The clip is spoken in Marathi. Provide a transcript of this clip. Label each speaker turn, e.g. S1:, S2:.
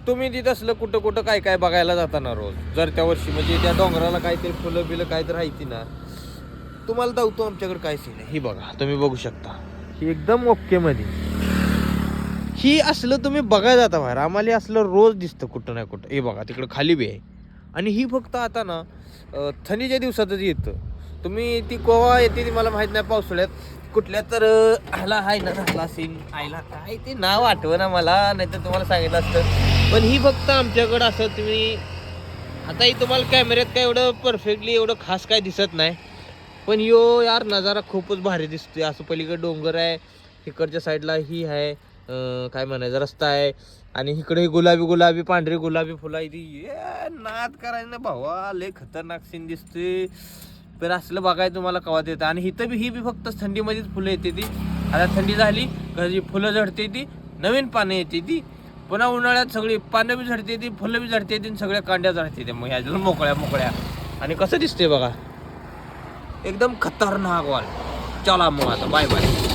S1: तुम्ही तिथं असलं कुठं कुठं काय काय बघायला जाताना रोज, जर त्या वर्षी म्हणजे त्या डोंगराला काहीतरी फुलं बिलं काहीतरी राहायची ना, तुम्हाला दावतो आमच्याकडे काय सीन आहे. ही बघा, तुम्ही बघू शकता, ही एकदम ओके मध्ये. ही असलं तुम्ही बघायला जाता बाहेर, आम्हाला असलं रोज दिसतं कुठं नाही कुठं. हे बघा तिकडं खाली बी आहे. आणि ही फक्त आता ना थंडीच्या दिवसातच येतं. तुम्ही ती केव्हा येते ती मला माहीत नाही, पावसाळ्यात कुठल्या तर ह्याला आहे ना, झाला सीन आईला काय ते नाव आठवं ना मला, नाही तर तुम्हाला सांगितलं असतं. पण ही फक्त आमच्याकडं असं तुम्ही आता ही तुम्हाला कॅमेऱ्यात काय एवढं परफेक्टली एवढं खास काय दिसत नाही, पण यो यार नजारा खूपच भारी दिसतोय. असं पलीकडे डोंगर आहे, इकडच्या साईडला ही आहे काय म्हणायचं रस्ता आहे, आणि इकडे गुलाबी गुलाबी पांढरी गुलाबी फुलं आहे. ती नाद करायचं ना भावा, लय खतरनाक सीन दिसते. पण असलं बघायला तुम्हाला कवा देतं. आणि इथं बी ही बी फक्त थंडीमध्येच फुलं येते ती. आता थंडी झाली कधी फुलं झडते ती, नवीन पानं येते ती. पुन्हा उन्हाळ्यात सगळी पानं बी झडते ती, फुलं बी झडते ती, सगळ्या कांड्या झडते ते. मग ह्याच्यात मोकळ्या मोकळ्या. आणि कसं दिसते बघा, एकदम खतरनाक वाल. चला मग आता बाय बाय.